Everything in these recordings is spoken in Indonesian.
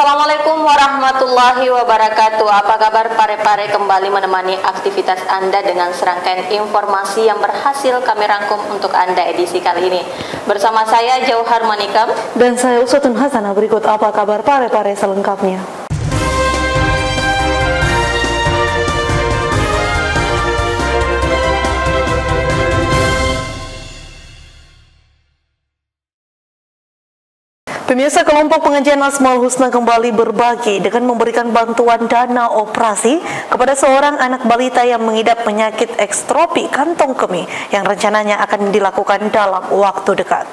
Assalamualaikum warahmatullahi wabarakatuh. Apa kabar Pare-Pare, kembali menemani aktivitas Anda dengan serangkaian informasi yang berhasil kami rangkum untuk Anda edisi kali ini. Bersama saya Jauhar Manikam dan saya Usutun Hasanah. Berikut apa kabar Pare-Pare selengkapnya. Pemirsa, kelompok pengajian Asmaul Husna kembali berbagi dengan memberikan bantuan dana operasi kepada seorang anak balita yang mengidap penyakit ekstropi kantong kemih yang rencananya akan dilakukan dalam waktu dekat.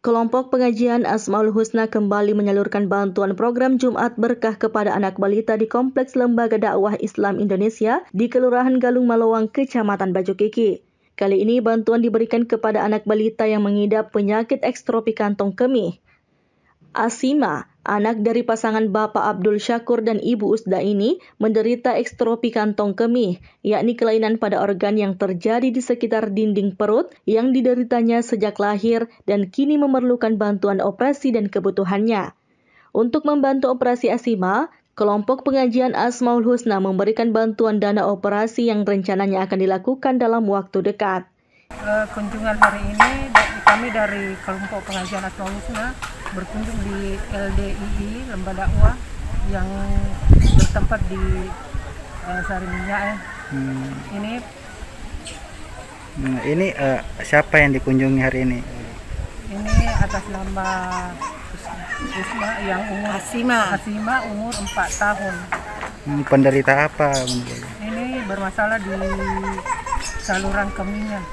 Kelompok pengajian Asmaul Husna kembali menyalurkan bantuan program Jumat Berkah kepada anak balita di Kompleks Lembaga Dakwah Islam Indonesia di Kelurahan Galung Malowang, Kecamatan Bajokiki. Kali ini bantuan diberikan kepada anak balita yang mengidap penyakit ekstropi kantong kemih. Asima, anak dari pasangan Bapak Abdul Syakur dan Ibu Usda ini, menderita ekstropi kantong kemih, yakni kelainan pada organ yang terjadi di sekitar dinding perut yang dideritanya sejak lahir dan kini memerlukan bantuan operasi dan kebutuhannya. Untuk membantu operasi Asima, kelompok pengajian Asmaul Husna memberikan bantuan dana operasi yang rencananya akan dilakukan dalam waktu dekat. Kunjungan hari ini kami dari kelompok pengajian Asmaul Husna berkunjung di LDII Lembaga Dakwah yang bertempat di Sarinja. Ini siapa yang dikunjungi hari ini? Ini atas nama Usma yang umur Asima umur 4 tahun. Penderita apa? Ini bermasalah di saluran kemihnya.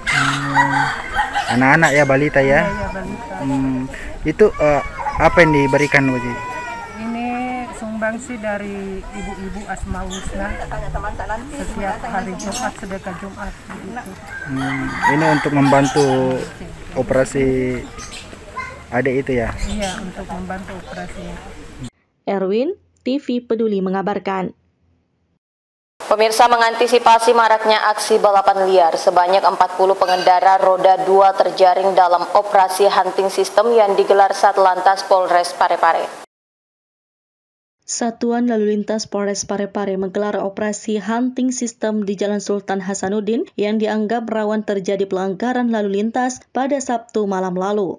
Anak-anak ya, balita ya? Iya, balita. Itu apa yang diberikan, Bu? Ini sumbangsi dari ibu-ibu Asmaul Husna setiap hari Jumat, sedekah Jumat. Ini untuk membantu operasi adik itu ya? Iya, untuk membantu operasi. Erwin, TV Peduli mengabarkan. Pemirsa, mengantisipasi maraknya aksi balapan liar, sebanyak 40 pengendara roda 2 terjaring dalam operasi hunting system yang digelar Satlantas Polres Pare-Pare. Satuan Lalu Lintas Polres Pare-Pare menggelar operasi hunting system di Jalan Sultan Hasanuddin yang dianggap rawan terjadi pelanggaran lalu lintas pada Sabtu malam lalu.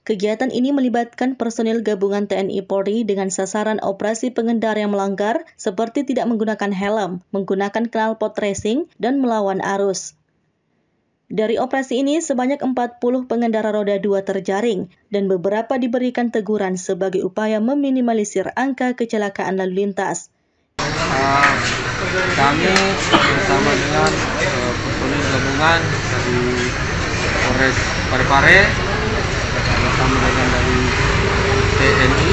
Kegiatan ini melibatkan personil gabungan TNI Polri dengan sasaran operasi pengendara yang melanggar seperti tidak menggunakan helm, menggunakan knalpot racing, dan melawan arus. Dari operasi ini, sebanyak 40 pengendara roda 2 terjaring dan beberapa diberikan teguran sebagai upaya meminimalisir angka kecelakaan lalu lintas. Kami bersama dengan personil gabungan dari Polres Pare-Pare, bersama dengan dari TNI,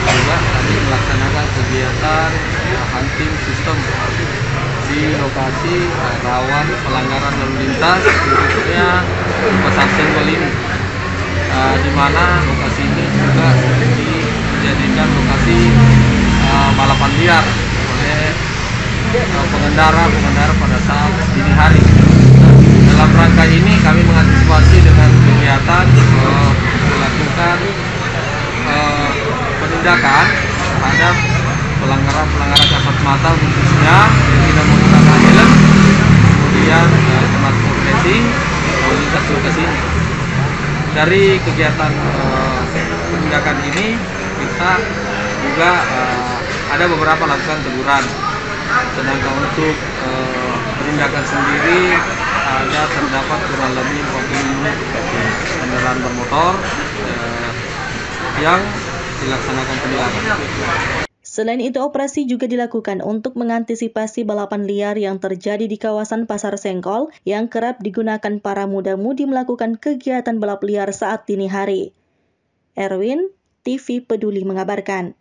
juga kami melaksanakan kegiatan hunting system di lokasi rawan pelanggaran lalu lintas, khususnya pasar Senggol ini, di mana lokasi ini juga dijadikan lokasi balapan liar oleh pengendara pada saat dini hari. Dalam rangka ini kami mengantisipasi dengan kegiatan melakukan penindakan terhadap pelanggaran kasat mata, khususnya tidak menggunakan helm, kemudian knalpot racing, lalu lintas lokasi ini. Dari kegiatan penindakan ini kita juga ada beberapa lakukan teguran. Sedangkan untuk penindakan sendiri ada terdapat kurang lebih 40 kendaraan bermotor yang dilaksanakan penindakan. Selain itu, operasi juga dilakukan untuk mengantisipasi balapan liar yang terjadi di kawasan Pasar Senggol yang kerap digunakan para muda-mudi melakukan kegiatan balap liar saat dini hari. Erwin, TV Peduli mengabarkan.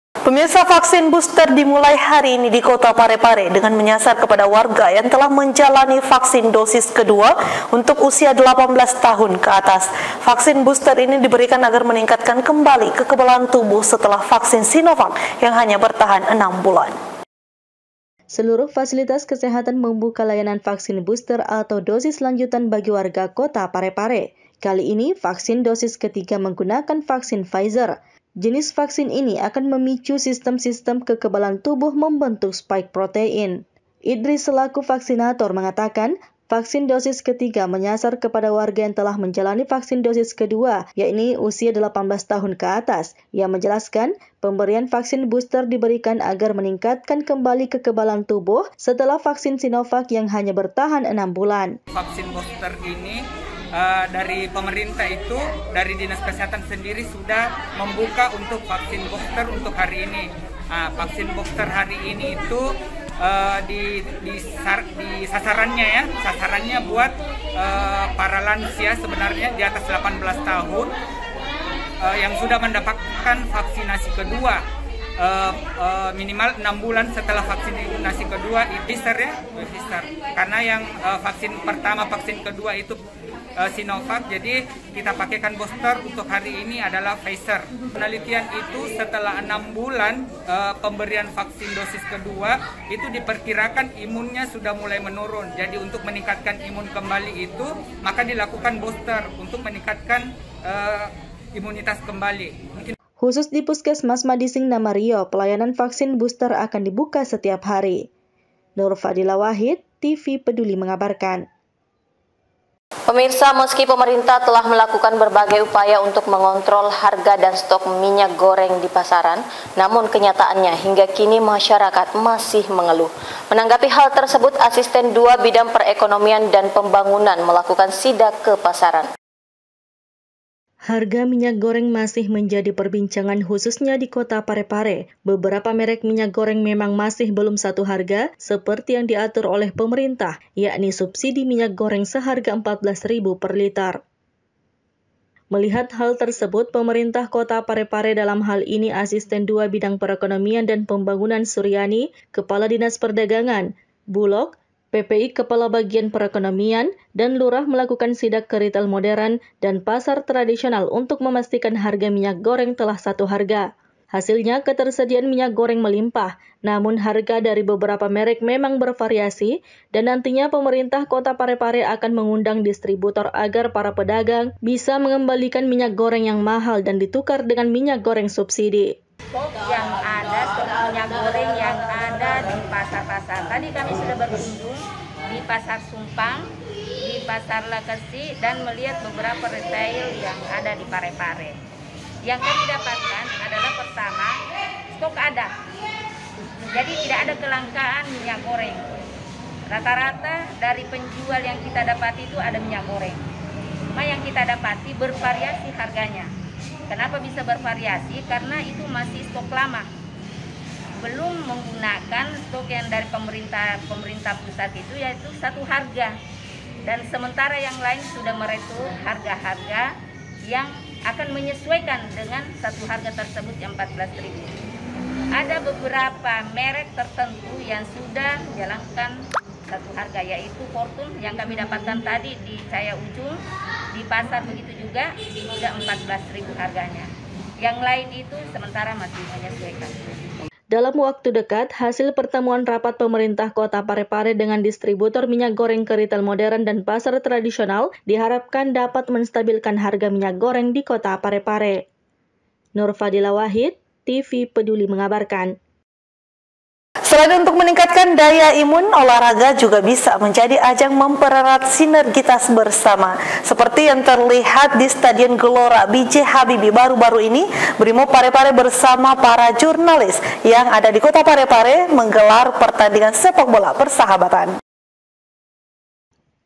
Pemirsa, vaksin booster dimulai hari ini di Kota Pare-Pare dengan menyasar kepada warga yang telah menjalani vaksin dosis kedua untuk usia 18 tahun ke atas. Vaksin booster ini diberikan agar meningkatkan kembali kekebalan tubuh setelah vaksin Sinovac yang hanya bertahan 6 bulan. Seluruh fasilitas kesehatan membuka layanan vaksin booster atau dosis lanjutan bagi warga Kota Pare-Pare. Kali ini, vaksin dosis ketiga menggunakan vaksin Pfizer. Jenis vaksin ini akan memicu sistem-sistem kekebalan tubuh membentuk spike protein. Idris selaku vaksinator mengatakan, vaksin dosis ketiga menyasar kepada warga yang telah menjalani vaksin dosis kedua, yakni usia 18 tahun ke atas. Ia menjelaskan, pemberian vaksin booster diberikan agar meningkatkan kembali kekebalan tubuh setelah vaksin Sinovac yang hanya bertahan 6 bulan. Vaksin booster ini dari pemerintah itu, dari Dinas Kesehatan sendiri sudah membuka untuk vaksin booster untuk hari ini. Vaksin booster hari ini itu sasarannya buat para lansia sebenarnya di atas 18 tahun yang sudah mendapatkan vaksinasi kedua minimal 6 bulan setelah vaksinasi kedua booster karena yang vaksin pertama, vaksin kedua itu Sinovac, jadi kita pakaikan booster untuk hari ini adalah Pfizer. Penelitian itu setelah 6 bulan pemberian vaksin dosis kedua itu diperkirakan imunnya sudah mulai menurun. Jadi untuk meningkatkan imun kembali itu maka dilakukan booster untuk meningkatkan imunitas kembali. Khusus di Puskesmas Madising Namario, pelayanan vaksin booster akan dibuka setiap hari. Nur Fadila Wahid, TV Peduli mengabarkan. Pemirsa, meski pemerintah telah melakukan berbagai upaya untuk mengontrol harga dan stok minyak goreng di pasaran, namun kenyataannya hingga kini masyarakat masih mengeluh. Menanggapi hal tersebut, Asisten 2 Bidang Perekonomian dan Pembangunan melakukan sidak ke pasaran. Harga minyak goreng masih menjadi perbincangan khususnya di kota Parepare. Beberapa merek minyak goreng memang masih belum satu harga seperti yang diatur oleh pemerintah, yakni subsidi minyak goreng seharga Rp14.000 per liter. Melihat hal tersebut, pemerintah kota Parepare dalam hal ini Asisten 2 Bidang Perekonomian dan Pembangunan Suryani, Kepala Dinas Perdagangan, Bulog, PPI Kepala Bagian Perekonomian, dan Lurah melakukan sidak ke retail modern dan pasar tradisional untuk memastikan harga minyak goreng telah satu harga. Hasilnya, ketersediaan minyak goreng melimpah, namun harga dari beberapa merek memang bervariasi dan nantinya pemerintah kota Parepare akan mengundang distributor agar para pedagang bisa mengembalikan minyak goreng yang mahal dan ditukar dengan minyak goreng subsidi. Stok yang ada, stok minyak goreng yang ada di pasar-pasar. Tadi kami sudah berkunjung di Pasar Sumpang, di Pasar Lekesi, dan melihat beberapa retail yang ada di Parepare. Yang kami dapatkan adalah pertama, stok ada. Jadi tidak ada kelangkaan minyak goreng. Rata-rata dari penjual yang kita dapati itu ada minyak goreng. Cuma yang kita dapati bervariasi harganya. Kenapa bisa bervariasi? Karena itu masih stok lama. Belum menggunakan stok yang dari pemerintah pusat itu, yaitu satu harga. Dan sementara yang lain sudah meretur harga-harga yang akan menyesuaikan dengan satu harga tersebut yang Rp14.000. Ada beberapa merek tertentu yang sudah menjalankan satu harga, yaitu Fortune yang kami dapatkan tadi di Caya Ujung, di pasar begitu juga sudah Rp14.000 harganya. Yang lain itu sementara masih menyesuaikan. Dalam waktu dekat, hasil pertemuan rapat pemerintah kota Parepare dengan distributor minyak goreng ke retail modern dan pasar tradisional diharapkan dapat menstabilkan harga minyak goreng di kota Parepare. Nur Fadila Wahid, TV Peduli mengabarkan. Selain untuk meningkatkan daya imun, olahraga juga bisa menjadi ajang mempererat sinergitas bersama. Seperti yang terlihat di Stadion Gelora B.J. Habibie baru-baru ini, Brimob Parepare bersama para jurnalis yang ada di kota Parepare menggelar pertandingan sepak bola persahabatan.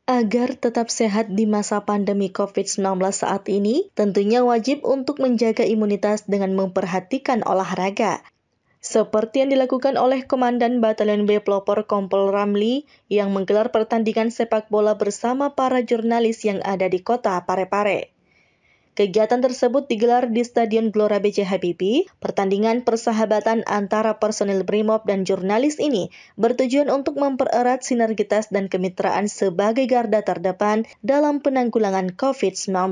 Agar tetap sehat di masa pandemi COVID-19 saat ini, tentunya wajib untuk menjaga imunitas dengan memperhatikan olahraga. Seperti yang dilakukan oleh Komandan Batalion B Pelopor Kompol Ramli yang menggelar pertandingan sepak bola bersama para jurnalis yang ada di kota Parepare. Kegiatan tersebut digelar di Stadion Gelora B.J. Habibie. Pertandingan persahabatan antara personil Brimob dan jurnalis ini bertujuan untuk mempererat sinergitas dan kemitraan sebagai garda terdepan dalam penanggulangan COVID-19.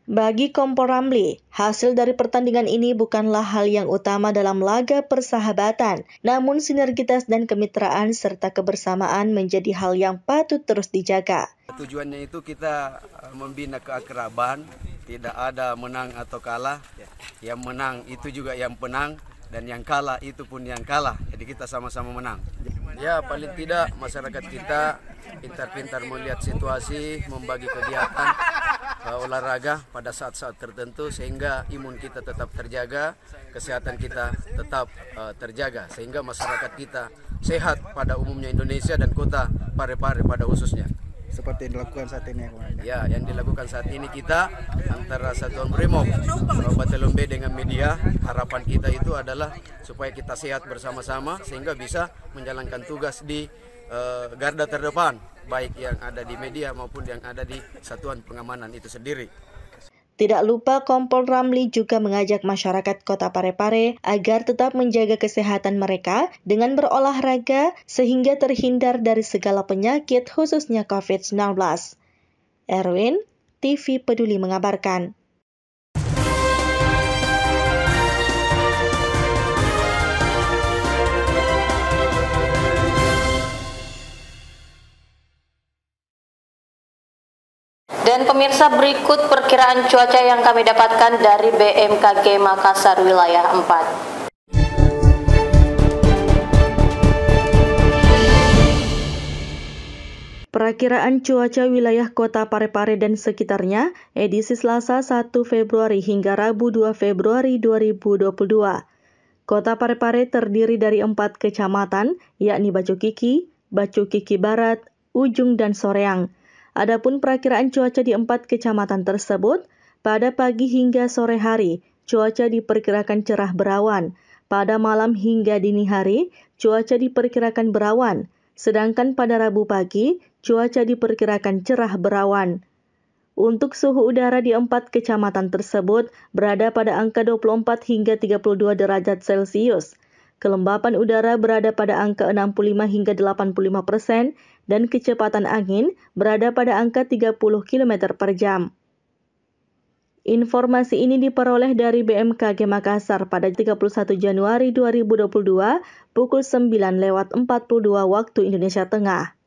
Bagi Kompol Ramli, hasil dari pertandingan ini bukanlah hal yang utama dalam laga persahabatan, namun sinergitas dan kemitraan serta kebersamaan menjadi hal yang patut terus dijaga. Tujuannya itu kita membina keakraban, tidak ada menang atau kalah, yang menang itu juga yang menang, dan yang kalah itu pun yang kalah, jadi kita sama-sama menang. Ya, paling tidak masyarakat kita pintar-pintar melihat situasi, membagi kegiatan olahraga pada saat-saat tertentu sehingga imun kita tetap terjaga, kesehatan kita tetap terjaga, sehingga masyarakat kita sehat pada umumnya Indonesia dan kota Parepare pada khususnya. Seperti yang dilakukan saat ini ya, yang dilakukan saat ini kita antara Satuan Brimob, Batalion B dengan media, harapan kita itu adalah supaya kita sehat bersama-sama sehingga bisa menjalankan tugas di garda terdepan, baik yang ada di media maupun yang ada di Satuan Pengamanan itu sendiri. Tidak lupa Kompol Ramli juga mengajak masyarakat Kota Parepare agar tetap menjaga kesehatan mereka dengan berolahraga sehingga terhindar dari segala penyakit khususnya COVID-19. Erwin, TV Peduli mengabarkan. Dan pemirsa, berikut perkiraan cuaca yang kami dapatkan dari BMKG Makassar wilayah 4. Perakiraan cuaca wilayah Kota Parepare dan sekitarnya edisi Selasa 1 Februari hingga Rabu 2 Februari 2022. Kota Parepare terdiri dari 4 kecamatan, yakni Bacukiki, Bacukiki Barat, Ujung, dan Soreang. Adapun perakiraan cuaca di 4 kecamatan tersebut, pada pagi hingga sore hari, cuaca diperkirakan cerah berawan. Pada malam hingga dini hari, cuaca diperkirakan berawan. Sedangkan pada Rabu pagi, cuaca diperkirakan cerah berawan. Untuk suhu udara di 4 kecamatan tersebut berada pada angka 24 hingga 32 derajat Celcius. Kelembapan udara berada pada angka 65 hingga 85%, dan kecepatan angin berada pada angka 30 km per jam. Informasi ini diperoleh dari BMKG Makassar pada 31 Januari 2022 pukul 9:42 waktu Indonesia Tengah.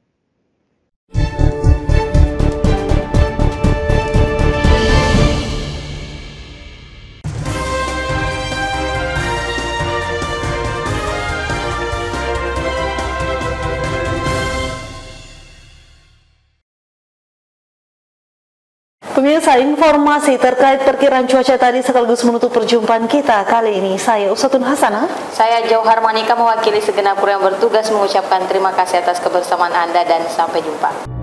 Pemirsa, informasi terkait perkiraan cuaca tadi sekaligus menutup perjumpaan kita kali ini. Saya Usatun Hasanah. Saya Jauhar Manika mewakili segenap kru yang bertugas mengucapkan terima kasih atas kebersamaan Anda dan sampai jumpa.